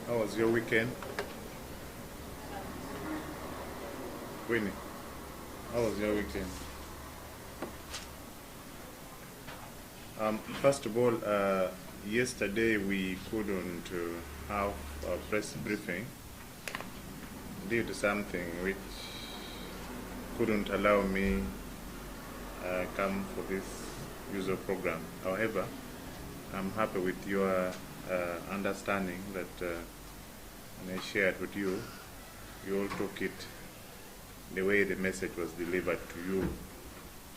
How was your weekend? Winnie, how was your weekend? First of all, yesterday we couldn't have a press briefing due to something which couldn't allow me come for this user program. However, I'm happy with your understanding that when I shared with you, you all took it the way the message was delivered to you.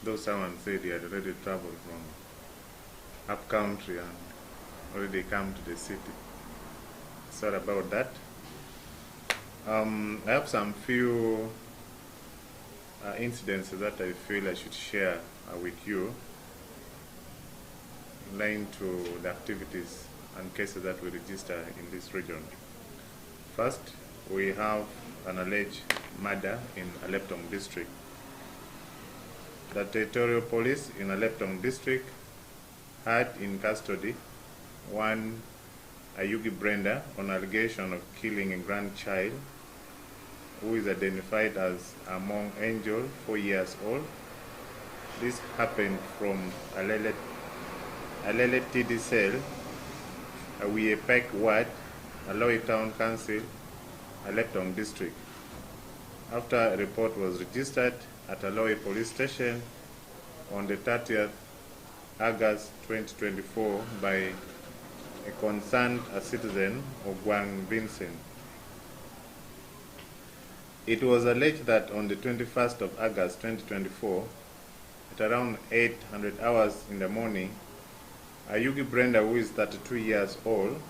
Though someone said he had already traveled from up country and already come to the city. Sorry about that. I have some few incidences that I feel I should share with you in line to the activities and cases that we register in this region. First, we have an alleged murder in Aleptong district. The territorial police in Aleptong district had in custody one Ayugi Brenda on allegation of killing a grandchild who is identified as Among Angel, 4 years old. This happened from Alele TD cell, Awiyepek Ward, Aloy Town Council, Aleptong district. After a report was registered at Aloy police station on the 30th August 2024 by a concerned citizen of Guang Vincent. It was alleged that on the 21st of August 2024, at around 800 hours in the morning, Ayugi Brenda, who is 32 years old,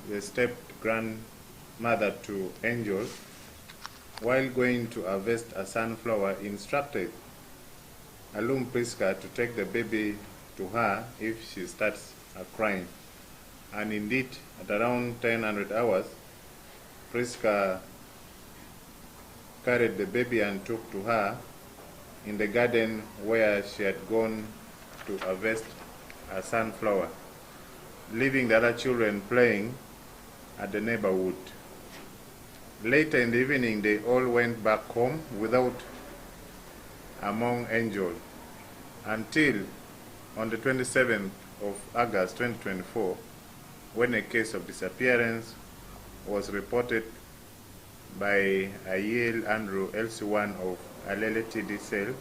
the step-grandmother to Angel, while going to harvest a sunflower, instructed Alum Priska to take the baby to her if she starts crying. And indeed, at around 1000 hours, Priska carried the baby and took to her in the garden where she had gone to harvest a sunflower, leaving the other children playing at the neighborhood. Later in the evening, they all went back home without Among Angel until on the 27th of August 2024, when a case of disappearance was reported by Ayel Andrew LC1 of Alele TD cell,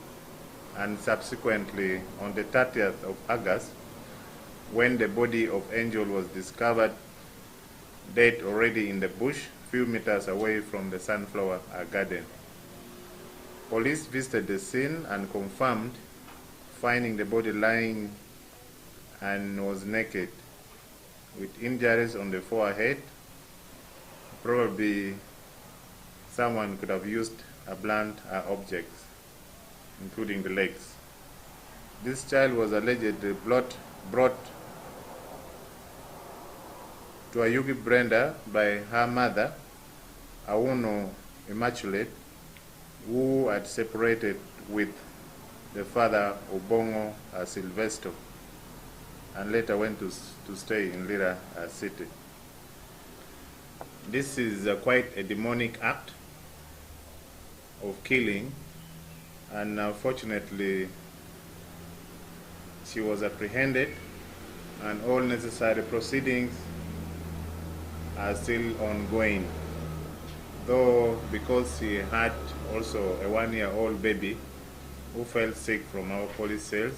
and subsequently on the 30th of August, when the body of Angel was discovered dead already in the bush, few meters away from the sunflower garden. Police visited the scene and confirmed finding the body lying and was naked with injuries on the forehead. Probably someone could have used a blunt object, including the legs. This child was allegedly brought to Ayugi Brenda by her mother, Auno Immaculate, who had separated with the father, Obongo Silvestre, and later went to stay in Lira City. This is quite a demonic act of killing, and unfortunately she was apprehended and all necessary proceedings are still ongoing, though because she had also a 1-year-old baby who fell sick from our police cells,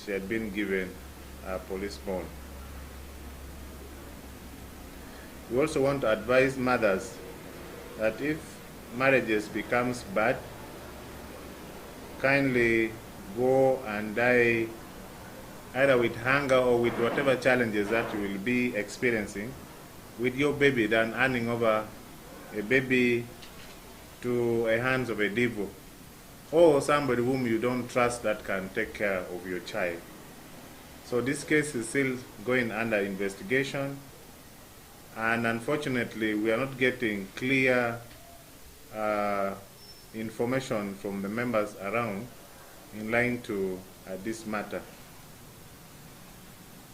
she had been given a police bond. We also want to advise mothers that if marriages becomes bad, kindly go and die either with hunger or with whatever challenges that you will be experiencing with your baby than handing over a baby to the hands of a devil or somebody whom you don't trust that can take care of your child. So this case is still going under investigation, and unfortunately we are not getting clear information from the members around in line to this matter.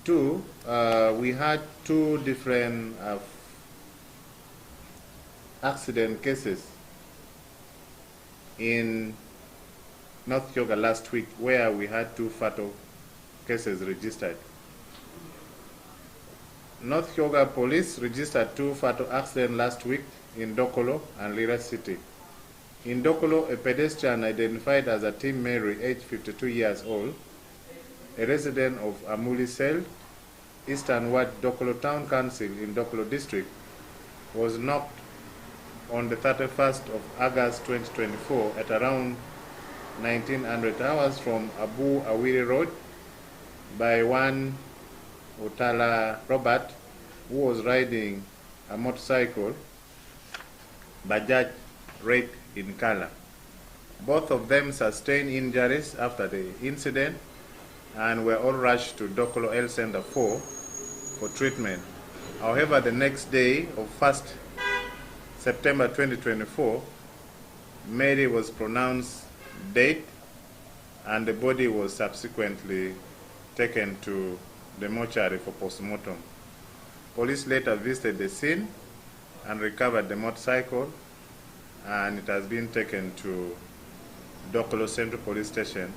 Two, we had two different accident cases in North Kyoga last week, where we had 2 fatal cases registered. North Kyoga police registered 2 fatal accidents last week in Dokolo and Lira City. In Dokolo, a pedestrian identified as a Tim Mary, aged 52 years old, a resident of Amuli Cell, Eastern Ward, Dokolo Town Council in Dokolo District, was knocked on the 31st of August 2024 at around 1900 hours from Abu Awiri Road by one Otala Robert, who was riding a motorcycle, Bajaj red in color. Both of them sustained injuries after the incident and were all rushed to Dokolo Health Center 4 for treatment. However, the next day of 1st September 2024, Mary was pronounced dead and the body was subsequently taken to the mortuary for postmortem. Police later visited the scene and recovered the motorcycle, and it has been taken to Dokolo Central Police Station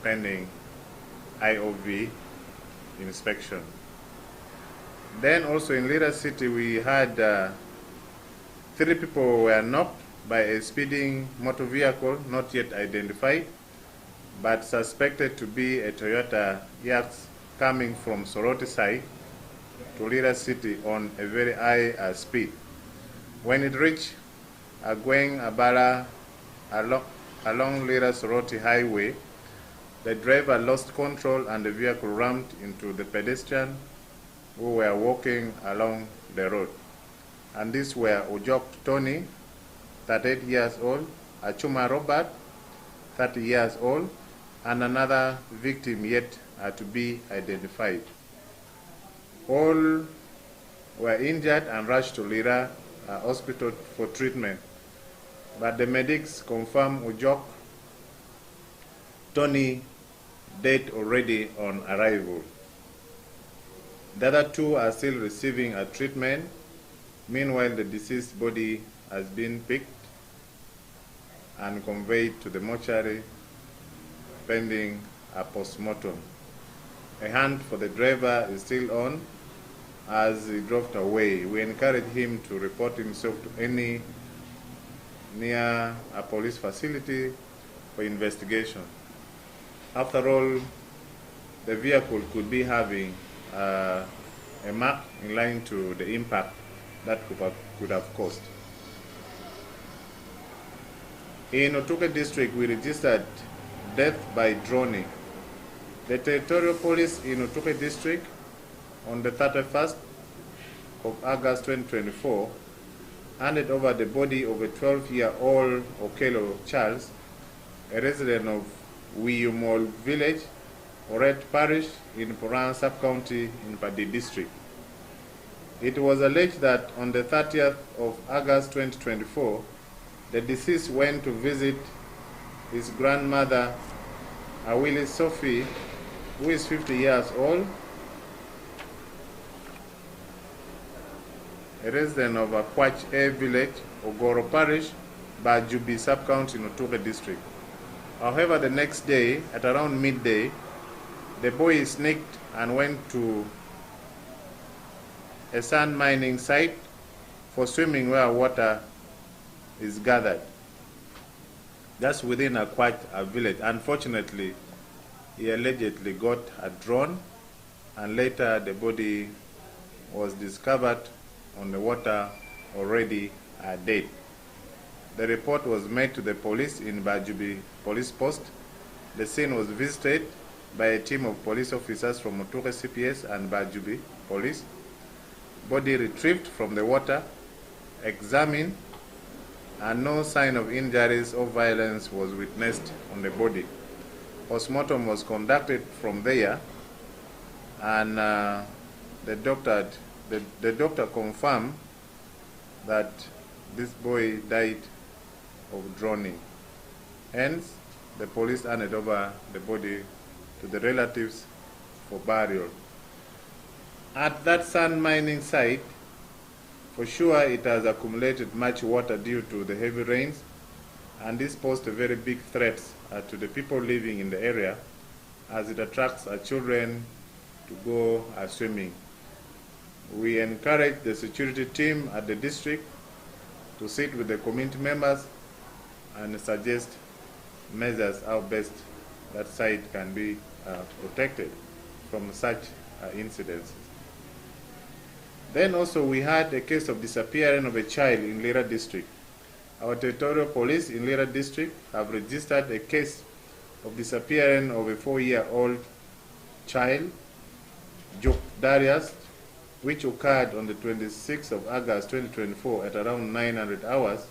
pending IOV inspection. Then also in Lira City, we had 3 people were knocked by a speeding motor vehicle not yet identified, but suspected to be a Toyota Yaris coming from Soroti side to Lira City on a very high speed. When it reached Agweng Abala along Lira Soroti Highway, the driver lost control and the vehicle rammed into the pedestrian who were walking along the road. And these were Ojok Tony, 38 years old, Achuma Robert, 30 years old, and another victim yet to be identified. All were injured and rushed to Lira Hospital for treatment, but the medics confirmed Ojok Tony dead already on arrival. The other 2 are still receiving a treatment. Meanwhile, the deceased body has been picked and conveyed to the mortuary pending a postmortem. A hunt for the driver is still on as he drove away. We encourage him to report himself to any near a police facility for investigation. After all, the vehicle could be having a mark in line to the impact that could have caused. In Otuke District, we registered death by drowning. The Territorial Police in Otuke District on the 31st of August 2024 handed over the body of a 12-year-old Okelo Charles, a resident of Wiyumol Village, Oret Parish in Puran Sub-County in Padi District. It was alleged that on the 30th of August 2024, the deceased went to visit his grandmother, Awili Sophie, who is 50 years old, a resident of Akwach A Village, Ogoro Parish, Bajubi Sub-County in Otuke District. However, the next day, at around midday, the boy sneaked and went to a sand mining site for swimming where water is gathered. That's within a village. Unfortunately, he allegedly got a drone, and later the body was discovered on the water already dead. The report was made to the police in Bajubi Police Post. The scene was visited by a team of police officers from Otuke CPS and Bajubi Police. Body retrieved from the water, examined, and no sign of injuries or violence was witnessed on the body. Postmortem was conducted from there, and the doctor confirmed that this boy died of drowning. Hence, the police handed over the body to the relatives for burial. At that sand mining site, For sure, it has accumulated much water due to the heavy rains, and this posed a very big threat to the people living in the area, as it attracts our children to go swimming. We encourage the security team at the district to sit with the community members and suggest measures how best that site can be protected from such incidents. Then also we had a case of disappearance of a child in Lira district. Our territorial police in Lira district have registered a case of disappearance of a 4-year-old child, Juk Darius, which occurred on the 26th of August 2024 at around 900 hours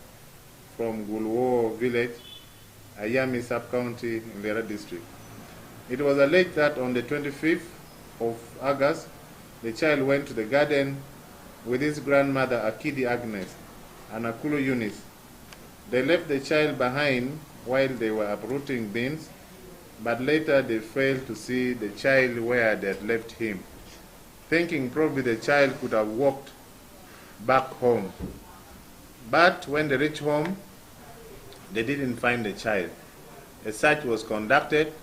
from Gulwo village, Ayami sub-county in Lira district. It was alleged that on the 25th of August, the child went to the garden with his grandmother Akidi Agnes and Akulu Eunice. They left the child behind while they were uprooting beans, but later they failed to see the child where they had left him, thinking probably the child could have walked back home. But when they reached home, they didn't find the child. A search was conducted,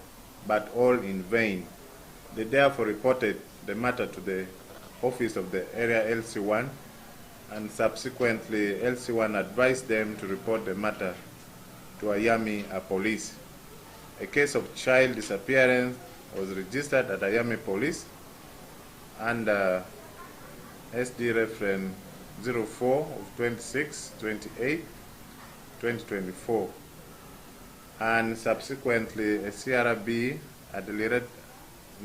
but all in vain. They therefore reported the matter to the office of the area LC1, and subsequently LC1 advised them to report the matter to Ayami police. A case of child disappearance was registered at Ayami police under SD reference 04 of 26/28/2024, and subsequently a CRB at the Lira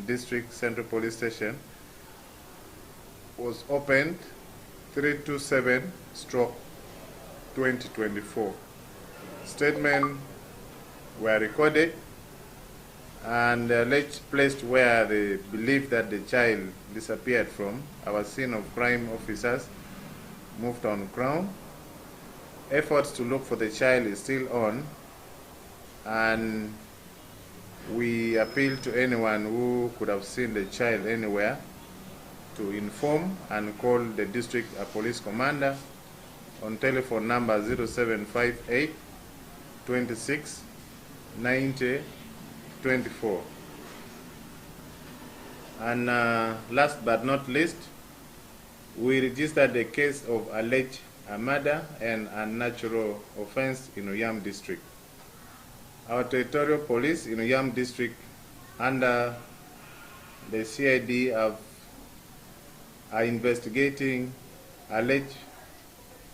District Central Police Station was opened 327/2024. Statements were recorded, and the alleged place where they believe that the child disappeared from, our scene of crime officers moved on ground. Efforts to look for the child is still on, and we appeal to anyone who could have seen the child anywhere to inform and call the district police commander on telephone number 0758 26 90 24. And last but not least, we registered a case of alleged murder and unnatural offense in Uyam district. Our territorial police in Uyam district under the CID are investigating alleged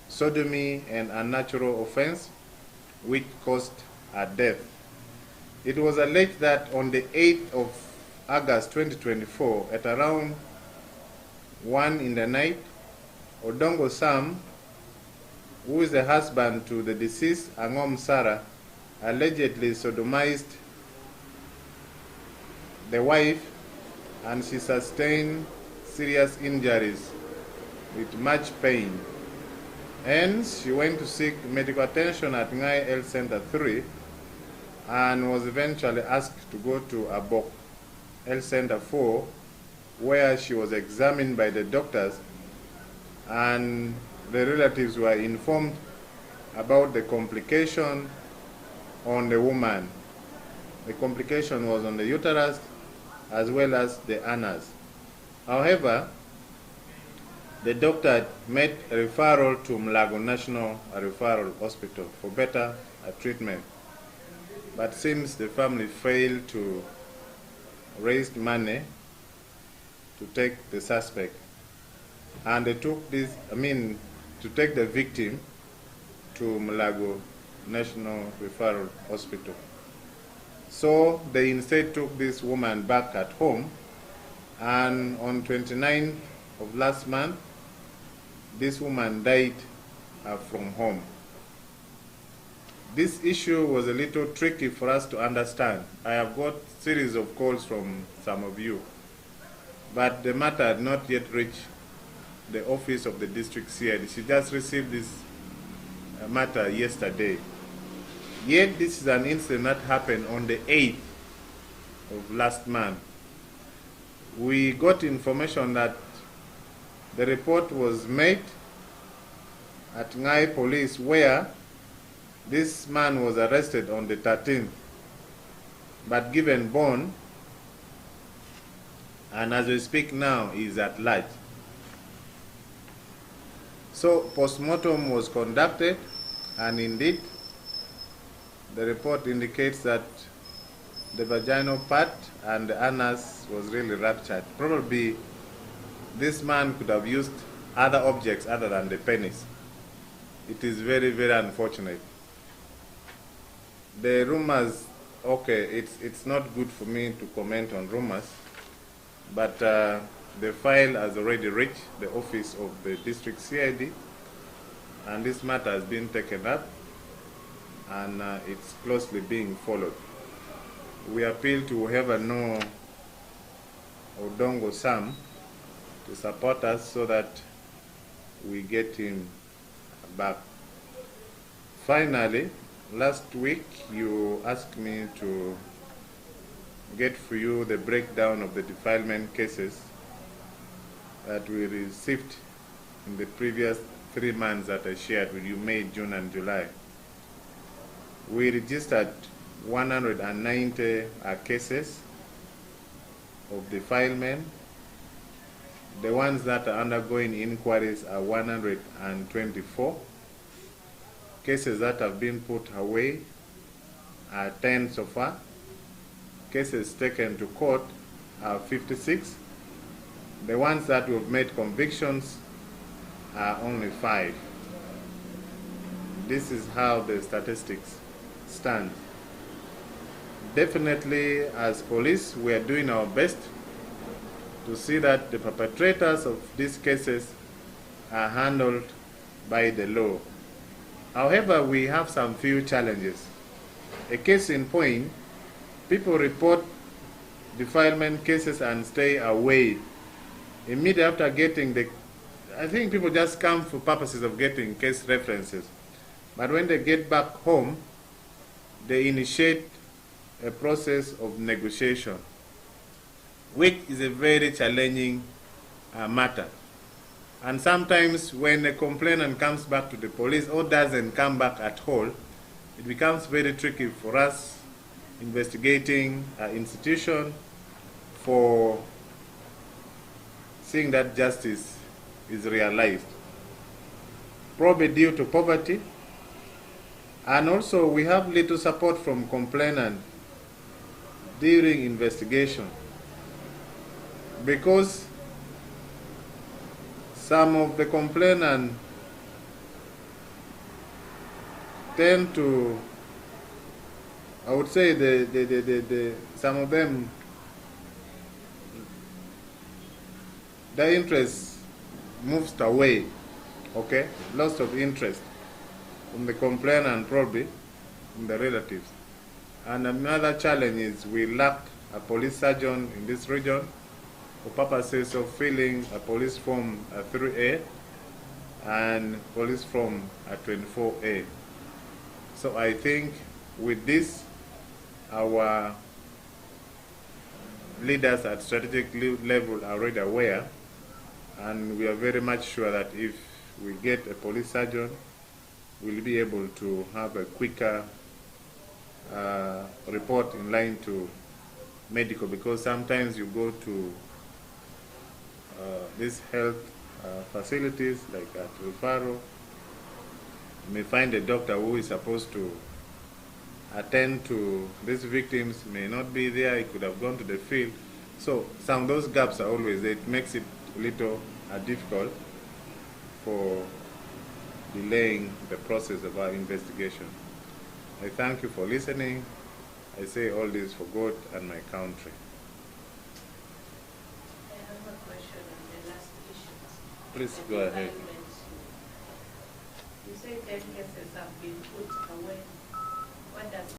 sodomy and unnatural offense which caused her death. It was alleged that on the 8th of August 2024 at around 1 in the night, Odongo Sam, who is the husband to the deceased Angom Sarah, allegedly sodomized the wife, and she sustained serious injuries with much pain. Hence, she went to seek medical attention at Ngai Health Center 3 and was eventually asked to go to Abok Health Center 4, where she was examined by the doctors, and the relatives were informed about the complication on the woman. The complication was on the uterus as well as the anus. However, the doctor made a referral to Mlago National Referral Hospital for better treatment. But since the family failed to raise money to take the suspect, and they took to take the victim to Mlago National Referral Hospital. So they instead took this woman back at home, and on 29th of last month, this woman died from home. This issue was a little tricky for us to understand. I have got a series of calls from some of you, but the matter had not yet reached the office of the district CID. She just received this matter yesterday. Yet this is an incident that happened on the 8th of last month. We got information that the report was made at Ngai Police, where this man was arrested on the 13th, but given bond, and as we speak now, is at large. So post-mortem was conducted, and indeed, the report indicates that the vaginal part and the anus was really ruptured. Probably this man could have used other objects other than the penis. It is very, very unfortunate. The rumors, okay, it's not good for me to comment on rumors, but the file has already reached the office of the district CID, and this matter has been taken up, and it's closely being followed. We appeal to whoever know Odongo Sam to support us so that we get him back. Finally, last week you asked me to get for you the breakdown of the defilement cases that we received in the previous 3 months that I shared with you, May, June, and July. We registered 190 cases of defilement. The ones that are undergoing inquiries are 124. Cases that have been put away are 10 so far. Cases taken to court are 56. The ones that we've made convictions are only 5. This is how the statistics stand. Definitely, as police, we are doing our best to see that the perpetrators of these cases are handled by the law. However, we have some few challenges. A case in point, people report defilement cases and stay away. Immediately after getting I think people just come for purposes of getting case references. But when they get back home, they initiate a process of negotiation, which is a very challenging matter. And sometimes when a complainant comes back to the police or doesn't come back at all, it becomes very tricky for us investigating our institution for seeing that justice is realized. Probably due to poverty, and also we have little support from complainant during investigation, because some of the complainants tend to, I would say, some of them, their interest moves away, okay? Loss of interest from the complainant, probably from the relatives. And another challenge is we lack a police surgeon in this region for purposes of filling a police form 3A and police form 24A. So I think with this, our leaders at strategic level are already aware, and we are very much sure that if we get a police surgeon, we'll be able to have a quicker report in line to medical, because sometimes you go to these health facilities like at referral, you may find a doctor who is supposed to attend to these victims may not be there. He could have gone to the field. So some of those gaps are always there. It makes it a little difficult for delaying the process of our investigation. I thank you for listening. I say all this for God and my country. I have a question on the last issue. Please go ahead. You say 10 cases have been put away. What does